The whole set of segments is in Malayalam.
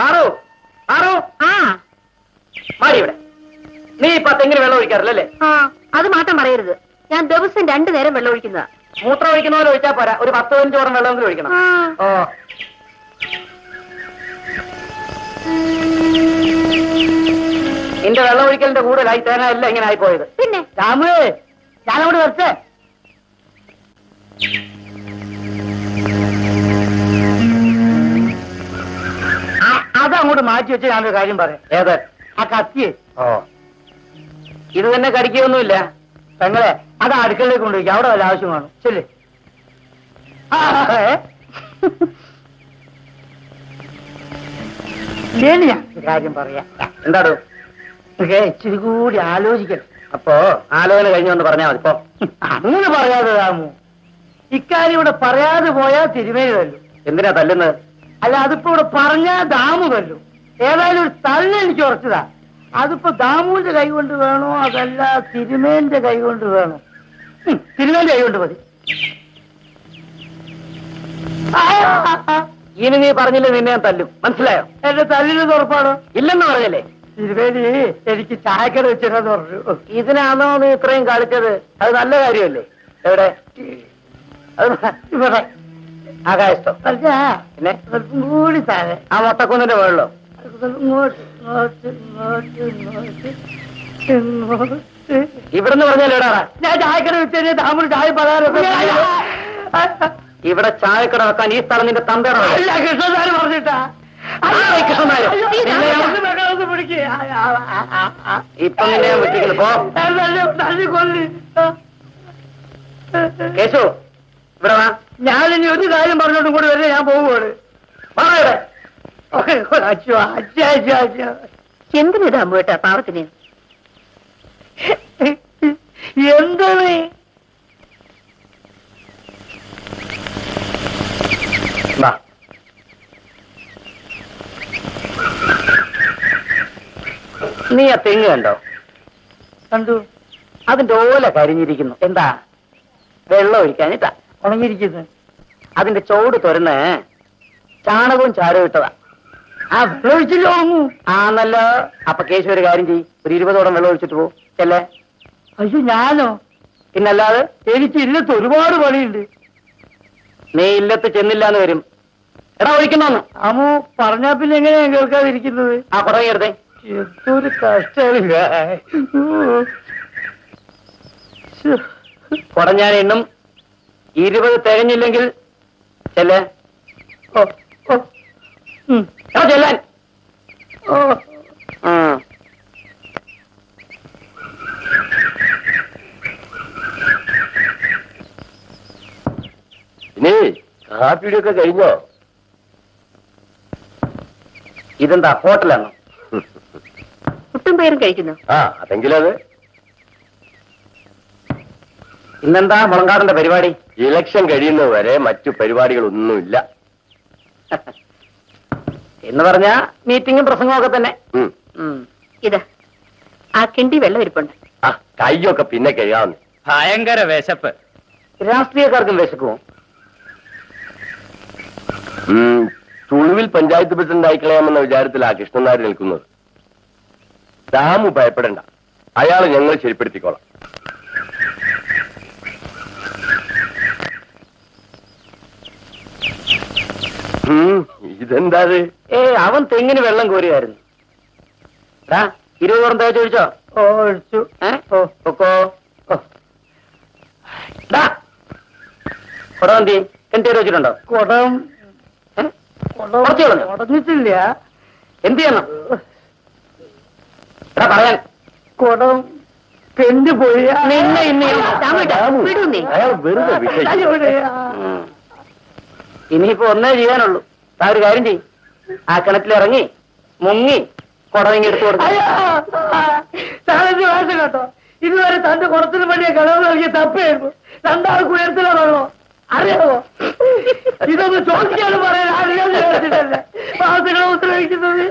ആറോ ആറോ ആ മാറി ഇവിടെ. നീ ഇപ്പൊ തെങ്ങിന് വെള്ളം ഒഴിക്കാറില്ലല്ലേ? ആ അത് മാറ്റം പറയരുത്. ഞാൻ ദിവസം 2 നേരം വെള്ളം ഒഴിക്കുന്നതാ. മൂത്രം ഒഴിക്കുന്ന പോലെ ഒഴിച്ചാ പോരാ, ഒരു 10-15 ഓളം വെള്ളം ഒഴിക്കണം. ഓ നിന്റെ വെള്ളം ഒഴിക്കലിന്റെ കൂടുതലായി തേങ്ങ എല്ലാം ഇങ്ങനെ ആയിപ്പോയത്. പിന്നെ രാമേ ഞാനവിടെ വെച്ചേ. അതങ്ങോട്ട് മാറ്റി വെച്ച് ഞാനൊരു കാര്യം പറയാം. ഏത്? ആ കത്തിയേ. ഓ ഇത് തന്നെ കടിക്കുകയൊന്നുമില്ല പെങ്ങളെ. അത് അടുക്കളയിലേക്ക് കൊണ്ടുപോയി, അവിടെ വല്ല ആവശ്യം കാണും. ശരി ഞാൻ കാര്യം പറയാം. എന്താടോ ഇച്ചിരി കൂടി ആലോചിക്കണം. അപ്പോ ആലോചന കഴിഞ്ഞുകൊണ്ട് പറഞ്ഞാൽ മതി. ഇപ്പൊ അങ്ങനെ പറയാതെ രാമു, ഇക്കാര്യം ഇവിടെ പറയാതെ പോയാൽ തിരുമേനി തല്ലു. എന്തിനാ തല്ലുന്നത്? അല്ല അതിപ്പോ ഇവിടെ പറഞ്ഞാൽ ദാമു തല്ലു. ഏതായാലും ഒരു തല്ല് എനിക്ക് ഉറച്ചതാ. അതിപ്പോ ദാമുവിന്റെ കൈ കൊണ്ട് വേണോ അതല്ല തിരുമേന്റെ കൈ കൊണ്ട് വേണോ? തിരുമേന്റെ കൈ കൊണ്ട് മതി. ഇനി നീ പറഞ്ഞില്ലേ നിന്നെ ഞാൻ തല്ലും, മനസ്സിലായോ? എന്റെ തല്ലിന് ഉറപ്പാണോ? ഇല്ലെന്ന് പറഞ്ഞല്ലേ? തിരുമേനി എനിക്ക് ചായക്കട വെച്ചിരുന്നു പറഞ്ഞു. ഇതിനാണോ നീ ഇത്രയും കളിച്ചത്? അത് നല്ല കാര്യമല്ലേ? എവിടെ? അത് ഇവിടെ ആകാശത്തോ? അല്ല പിന്നെ കൂടി താഴെ ആ മൊട്ടക്കുന്നിന്റെ മുകളിലോ? ഇവിടെന്ന് പറഞ്ഞാലേടാ ഞാൻ ചായക്കട വെച്ച് താമര ചായ പലഹാരം. ഇവിടെ ചായക്കട വെക്കാൻ ഈ സ്ഥലം നിന്റെ തന്തയുടെ കൃഷ്ണനാര് പറഞ്ഞിട്ടാ? ഇപ്പൊ നിന്നെ ഞാൻ വിട്ടിക്കുന്നു. പോ കേശു, ഇവിടെ വാ. ഞാനിനി ഒരു കാര്യം പറഞ്ഞോണ്ടും കൂടി വരെ ഞാൻ പോവുകയാണ്. പറയടെ. എന്തിനാ അമ്മേട്ടാ പാവത്തിന്? എന്താണ് നീ ആ തെങ്ങ് കണ്ടോ? കണ്ടു. അതിന്റെ ഓല കരിഞ്ഞിരിക്കുന്നു. എന്താ? വെള്ളം ഒഴിക്കാനിട്ടാ ഉണങ്ങിയിരിക്കുന്നത്. അതിന്റെ ചോട് തുറന്ന് ചാണകവും ചാരവും ഇട്ടതാ. ആ വെള്ളം ഒഴിച്ചില്ല ഉണങ്ങൂ. ആന്നല്ലോ. അപ്പൊ കേശു ഒരു കാര്യം ചെയ്യും, ഒരു 20 ഓളം വെള്ളം ഒഴിച്ചിട്ട് പോ. ചെല്ലേ. അയ്യോ ഞാനോ? പിന്നല്ലാതെ എനിക്ക് ഇല്ലത്ത് ഒരുപാട് പണിയുണ്ട്. നീ ഇല്ലത്ത് ചെന്നില്ലാന്ന് വരും. എടാ ഒഴിക്കണോന്ന്. അമ്മു പറഞ്ഞാ പിന്നെ എങ്ങനെയാ കേൾക്കാതിരിക്കുന്നത്? ആ തുടങ്ങിയെടുത്തേ. എന്തൊരു കഷ്ടമില്ല. കുറഞ്ഞാൻ എണ്ണും. 20 തികഞ്ഞില്ലെങ്കിൽ ചെല്ലേ. ഓ ഓ ചെല്ലാൻ. ഓ പിന്നെ കാപ്പിയുടെയൊക്കെ കഴിഞ്ഞോ? ഇതെന്താ ഹോട്ടലാണോ? ഒട്ടും പേരും കഴിക്കുന്നു. ആ അതെങ്കിലും അത്. ഇന്നെന്താ മുളങ്കാടന്റെ പരിപാടി? ഇലക്ഷൻ കഴിയുന്നത് വരെ മറ്റു പരിപാടികളൊന്നുമില്ല. എന്ന് പറഞ്ഞാ മീറ്റിംഗും പ്രസംഗവും ഒക്കെ തന്നെ. ഇതാ ആ കിണ്ടി വെള്ളം ഇരിപ്പുണ്ട്. ആ കയ്യൊക്കെ പിന്നെ കഴിയാവുന്നു. ഭയങ്കര വിശപ്പ്. രാഷ്ട്രീയക്കാർക്കും വിശക്കുമോ? തുളുവിൽ പഞ്ചായത്ത് പ്രസിഡന്റ് ആയിക്കളയാമെന്ന വിചാരത്തിലാ കൃഷ്ണനാർ നിൽക്കുന്നത്. ദാമു ഭയപ്പെടണ്ട, അയാളെ ഞങ്ങൾ ശരിപ്പെടുത്തിക്കോളാം. ഇതെന്താ? അവൻ തെങ്ങിന് വെള്ളം കോരുകയായിരുന്നു. 20 ഓളം തേച്ച് ഒഴിച്ചോ? ഓ ഒഴിച്ചു. കുടം എന്തി കെട്ടിയത് വെച്ചിട്ടുണ്ടോ? കുടം ഉടഞ്ഞിട്ടില്ല. എന്ത് ചെയ്യണം പറയാൻ? കുടം കെണ്ടു പോയി. ഇനിയിപ്പോ ഒന്നേ ചെയ്യാനുള്ളൂ. ആ ഒരു കാര്യം ചെയ്യും, ആ കിണറ്റിലിറങ്ങി മുങ്ങി കുടവിങ്ങി എടുത്തു കൊടുക്കും. കേട്ടോ, ഇതുവരെ തന്റെ കുടത്തിന് വേണ്ടിയ കളവ് നൽകിയ തപ്പായിരുന്നു. 2 ആൾക്ക് ഉയരത്തിലാണല്ലോ. അറിയാമോ? ഇതൊന്ന് ചോദിക്കാണ് പറയാൻ അറിയാതെ പാവത്തിനെ ഉത്തരവിക്കുന്നത്.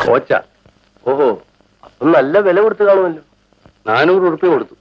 കോച്ച. ഓഹോ, അപ്പം നല്ല വില കൊടുത്ത് കാണുമല്ലോ. 400 ഉറുപ്പ്യ കൊടുത്തു.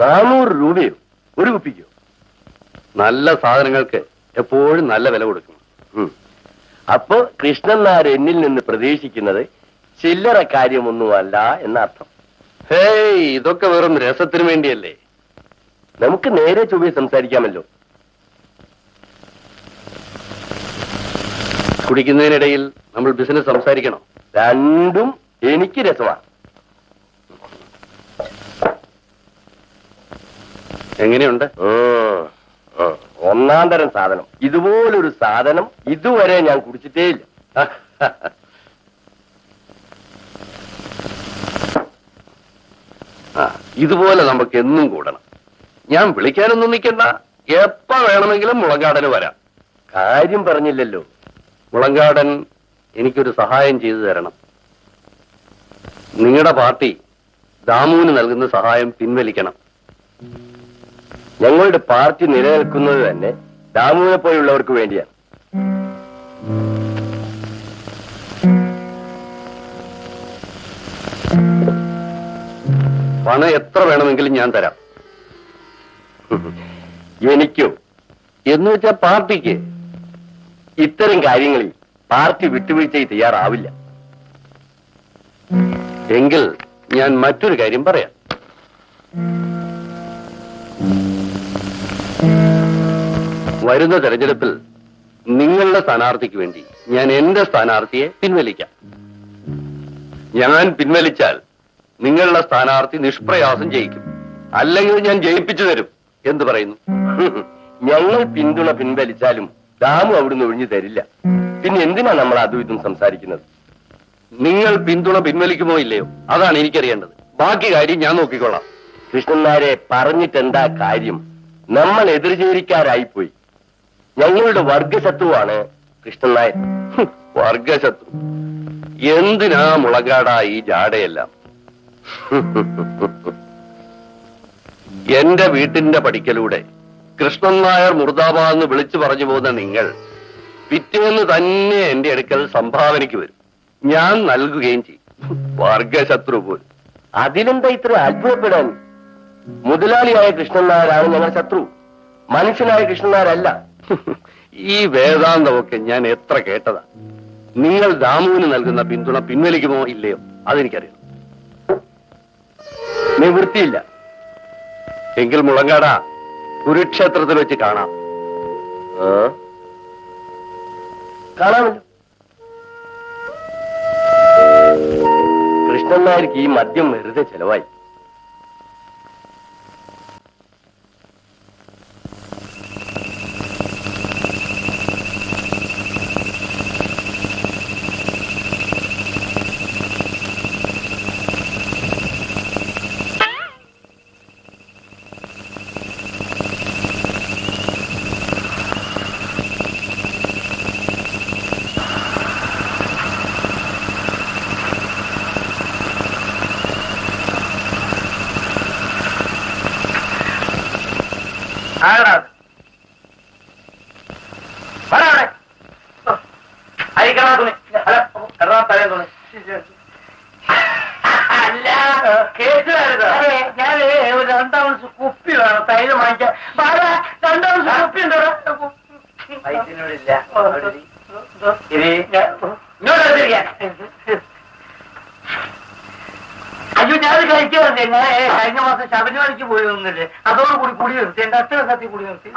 400 രൂപയോ ഒരു കുപ്പിക്കോ? നല്ല സാധനങ്ങൾക്ക് എപ്പോഴും നല്ല വില കൊടുക്കണം. അപ്പൊ കൃഷ്ണൻ നായർ എന്നിൽ നിന്ന് പ്രതീക്ഷിക്കുന്നത് ചില്ലറ കാര്യമൊന്നുമല്ല എന്നർത്ഥം. ഹേയ്, ഇതൊക്കെ വെറും രസത്തിന് വേണ്ടിയല്ലേ. നമുക്ക് നേരെ ചൊവ്വേ സംസാരിക്കാമല്ലോ. കുടിക്കുന്നതിനിടയിൽ നമ്മൾ ബിസിനസ് സംസാരിക്കണം. രണ്ടും എനിക്ക് രസമാണ്. എങ്ങനെയുണ്ട്? ഒന്നാം തരം സാധനം. ഇതുപോലൊരു സാധനം ഇതുവരെ ഞാൻ കുടിച്ചിട്ടേ ഇല്ല. ഇതുപോലെ നമുക്ക് എന്നും കൂടണം. ഞാൻ വിളിക്കാനൊന്നും നിൽക്കണ്ട, എപ്പ വേണമെങ്കിലും മുളങ്കാടന് വരാം. കാര്യം പറഞ്ഞില്ലല്ലോ. മുളങ്കാടൻ എനിക്കൊരു സഹായം ചെയ്തു തരണം. നിങ്ങളുടെ പാർട്ടി ദാമുവിന് നൽകുന്ന സഹായം പിൻവലിക്കണം. ഞങ്ങളുടെ പാർട്ടി നിലനിൽക്കുന്നത് തന്നെ ദാമുവിനെ പോലുള്ളവർക്ക് വേണ്ടിയാണ്. പണം എത്ര വേണമെങ്കിലും ഞാൻ തരാം. എനിക്കോ? എന്ന് വെച്ചാൽ പാർട്ടിക്ക്. ഇത്തരം കാര്യങ്ങളിൽ പാർട്ടി വിട്ടുവീഴ്ചയ്ക്ക് തയ്യാറാവില്ല. എങ്കിൽ ഞാൻ മറ്റൊരു കാര്യം പറയാം. വരുന്ന തെരഞ്ഞെടുപ്പിൽ നിങ്ങളുടെ സ്ഥാനാർത്ഥിക്ക് വേണ്ടി ഞാൻ എന്റെ സ്ഥാനാർത്ഥിയെ പിൻവലിക്കാം. ഞാൻ പിൻവലിച്ചാൽ നിങ്ങളുടെ സ്ഥാനാർത്ഥി നിഷ്പ്രയാസം ജയിക്കും. അല്ലെങ്കിൽ ഞാൻ ജയിപ്പിച്ചു തരും. എന്ത് പറയുന്നു? ഞങ്ങൾ പിന്തുണ പിൻവലിച്ചാലും ദാമു അവിടുന്ന് ഒഴിഞ്ഞു തരില്ല. പിന്നെ എന്തിനാ നമ്മൾ അതും ഇതും സംസാരിക്കുന്നത്? നിങ്ങൾ പിന്തുണ പിൻവലിക്കുമോ ഇല്ലയോ? അതാണ് എനിക്കറിയേണ്ടത്. ബാക്കി കാര്യം ഞാൻ നോക്കിക്കൊള്ളാം. കൃഷ്ണൻ നായരെ പറഞ്ഞിട്ടെന്താ കാര്യം? നമ്മൾ എതിർചേരിക്കാരായിപ്പോയി. ഞങ്ങളുടെ വർഗശത്രുവാണ് കൃഷ്ണൻ നായർ. വർഗശത്രു? എന്തിനാ മുളകാടാ ഈ ജാടയെല്ലാം? എന്റെ വീട്ടിന്റെ പടിക്കലൂടെ കൃഷ്ണൻ നായർ മുർദാബാദെന്ന് വിളിച്ചു പറഞ്ഞു പോകുന്ന നിങ്ങൾ പിറ്റേന്ന് തന്നെ എന്റെ അടുക്കൽ സംഭാവനയ്ക്ക് വരും. ഞാൻ നൽകുകയും ചെയ്യും. വർഗശത്രു പോലും. അതിലെന്താ ഇത്ര അത്ഭുതപ്പെടാൻ? മുതലാളിയായ കൃഷ്ണൻ നായരാണ് ഞങ്ങൾ ശത്രു, മനുഷ്യനായ കൃഷ്ണൻ നായരല്ല. ഈ വേദാന്തമൊക്കെ ഞാൻ എത്ര കേട്ടതാ. നിങ്ങൾ ദാമുവിന് നൽകുന്ന പിന്തുണ പിൻവലിക്കുമോ ഇല്ലയോ അതെനിക്കറിയാം. നിവൃത്തിയില്ല. എങ്കിൽ മുളങ്കാടാ, കുരുക്ഷേത്രത്തിൽ വെച്ച് കാണാം. കാണാമല്ലോ. കൃഷ്ണൻ നായർക്ക് ഈ മദ്യം വെറുതെ ചെലവായി. ഞാൻ ഒരു 2 ഔൺസ് കുപ്പി വേണം, തൈര് വാങ്ങിക്കാൻ. 2 ഔൺസ് കുപ്പി ഉണ്ടോ? അയ്യോ, ഞാനത് കഴിക്കാറുണ്ട്. ഞാൻ കഴിഞ്ഞ മാസം ശബരിമലയ്ക്ക് പോയി നിന്നിട്ട് അതോടുകൂടി കുടി നിർത്തി. എന്റെ അച്ഛനെ സത്യ കുടി നിർത്തി.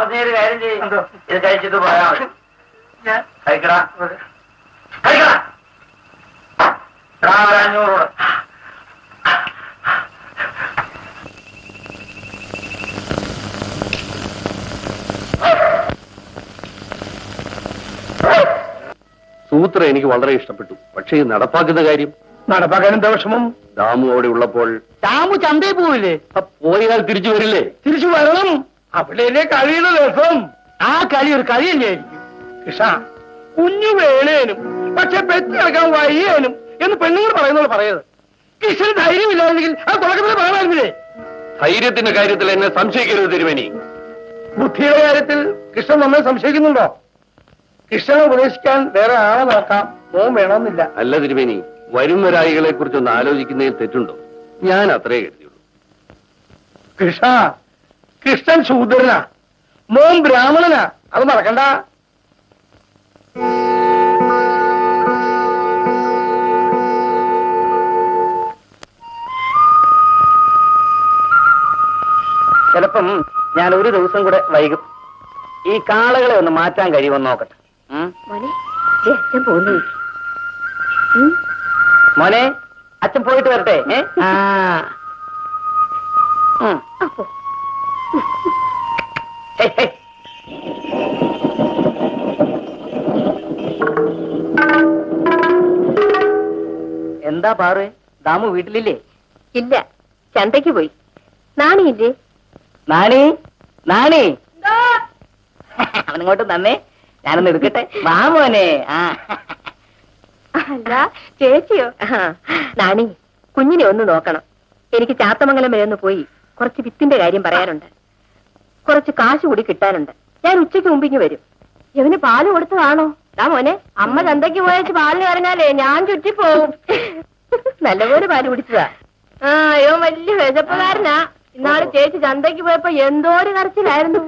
പറഞ്ഞൊരു കാര്യം ചെയ്യുന്നുണ്ടോ? ഇത് കഴിച്ചിട്ട് പോയാ മതി. ഞാൻ കഴിക്കടാ കഴിക്കടാ 500. സൂത്രം എനിക്ക് വളരെ ഇഷ്ടപ്പെട്ടു. പക്ഷേ ഇത് നടപ്പാക്കുന്ന കാര്യം നടപ്പാക്കാൻ എന്താ വിഷമം? ദാമു അവിടെ ഉള്ളപ്പോൾ ദാമു ചന്തയിൽ പോവില്ലേ? പോയാൽ തിരിച്ചു വരില്ലേ? തിരിച്ചു വരണം. അവിടെയല്ലേ കളിയുടെ രസം. ആ കളി ഒരു കളിയല്ലേ കൃഷ്ണ? കുഞ്ഞു വേണേനും പക്ഷെ പെറ്റിറക്കാൻ വയ്യേനും എന്ന് പെണ്ണുങ്ങൾ പറയുന്നത് പറയത്. കൃഷ്ണന് ധൈര്യമില്ലായിരുന്നെങ്കിൽ ആ തുടക്കത്തിൽ പറയാമായിരുന്നില്ലേ? ധൈര്യത്തിന്റെ കാര്യത്തിൽ എന്നെ സംശയിക്കരുത് തിരുമേനി. ബുദ്ധിയുടെ കാര്യത്തിൽ കൃഷ്ണൻ നമ്മെ സംശയിക്കുന്നുണ്ടോ? കൃഷ്ണനെ ഉപദേശിക്കാൻ വേറെ ആളെ നോക്കാം, മോൻ വേണമെന്നില്ല. അല്ല തിരുമേനി, വരും വരായികളെ കുറിച്ചൊന്ന് ആലോചിക്കുന്നതിൽ തെറ്റുണ്ടോ? ഞാൻ അത്രേ കരുതിയുള്ളൂ. കൃഷ്ണൻ ശൂദ്രനാ, മോൻ ബ്രാഹ്മണനാ, അത് മറക്കണ്ട. ചിലപ്പം ഞാൻ ഒരു ദിവസം കൂടെ വൈകും. ഈ കാളകളെ ഒന്ന് മാറ്റാൻ കഴിയുമെന്ന് നോക്കട്ടെ. മോനെ ദേ അച്ഛൻ പോകുന്നു. മോനെ, അച്ഛൻ പോയിട്ട് വരട്ടെ. അപ്പോ എന്താ പാറു, ദാമു വീട്ടിലില്ലേ? ഇല്ല, ചന്തയ്ക്ക് പോയി. നാണിയില്ലേ? നാണി, നാണി, അവനിങ്ങോട്ട് തന്നെ, ഞാനൊന്ന് എടുക്കട്ടെ. വാ മോനെ. അല്ല ചേച്ചിയോ? നാണി, കുഞ്ഞിനെ ഒന്ന് നോക്കണം. എനിക്ക് ചാത്തമംഗലം വരെ ഒന്ന് പോയി കുറച്ച് വിത്തിന്റെ കാര്യം പറയാനുണ്ട്. കുറച്ച് കാശ് കൂടി കിട്ടാനുണ്ട്. ഞാൻ ഉച്ചയ്ക്ക് മുമ്പിങ്ങ് വരും. ഇവന് പാല് കൊടുത്തതാണോ? ആ മോനെ, അമ്മ ചന്തയ്ക്ക് പോയച്ച് പാലിന് പറഞ്ഞാലേ ഞാൻ ചുറ്റിപ്പോവും. നല്ലപോലെ പാല് കുടിച്ചതാ. അയ്യോ വലിയ വിശപ്പുകാരനാ. ഇന്നാള് ചേച്ചി ചന്തയ്ക്ക് പോയപ്പോ എന്തോ ഒരു കരച്ചിലായിരുന്നു.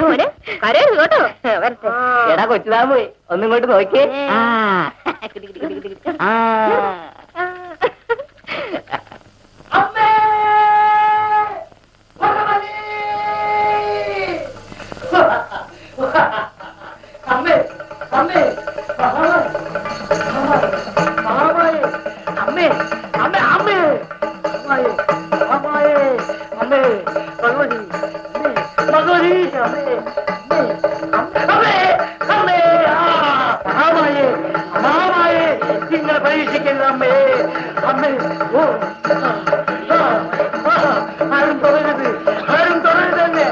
മോനെ കരയരുത് കേട്ടോ. വരട്ടെ. എടാ കൊച്ചുതാമേ, ഒന്നിങ്ങോട്ട് നോക്കിയേ. നിങ്ങൾ പരീക്ഷിക്കരുത് അമ്മേ, അമ്മേ. ഓ ആരും തുടരുത്, ആരും തുടരുതന്നെ.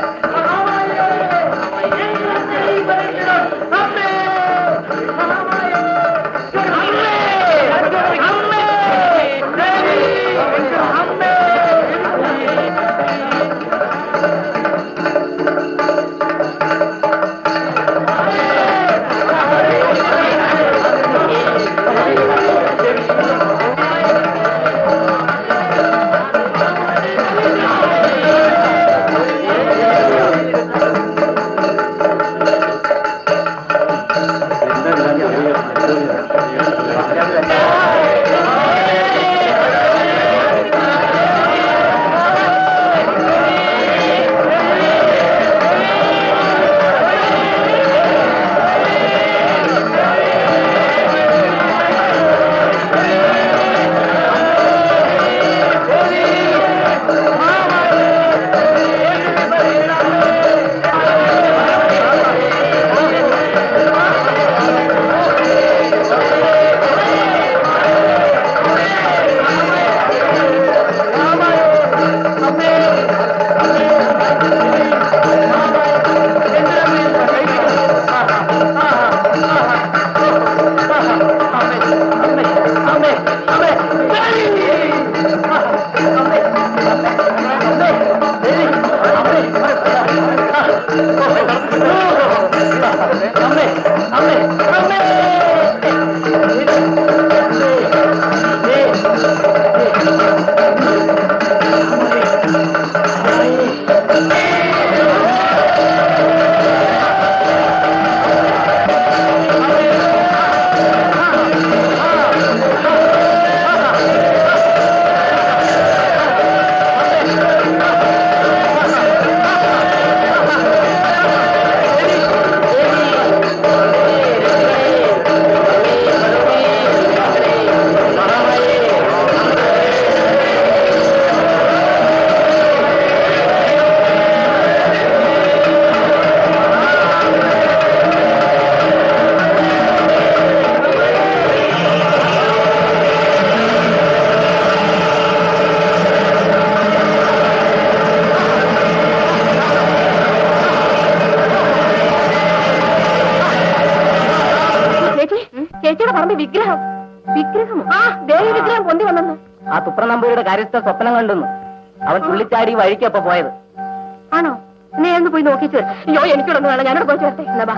ചേച്ചിയുടെ പറമ്പ് വിഗ്രഹം. വിഗ്രഹം? ആ ദേവി വിഗ്രഹം പൊന്തി വന്നു. ആ തുപ്ര നമ്പൂരിയുടെ കാര്യസ്ഥ സ്വപ്നം കണ്ടെന്നു. അവൻ തുള്ളിച്ചാടി വഴിക്കപ്പോ പോയത്. ആണോ? നീ ഒന്ന് പോയി നോക്കിച്ചു. അയ്യോ എനിക്കിടൊന്നും വേണം, ഞാനോട് പോയി ചേർത്തേ. എന്നാ ബാ.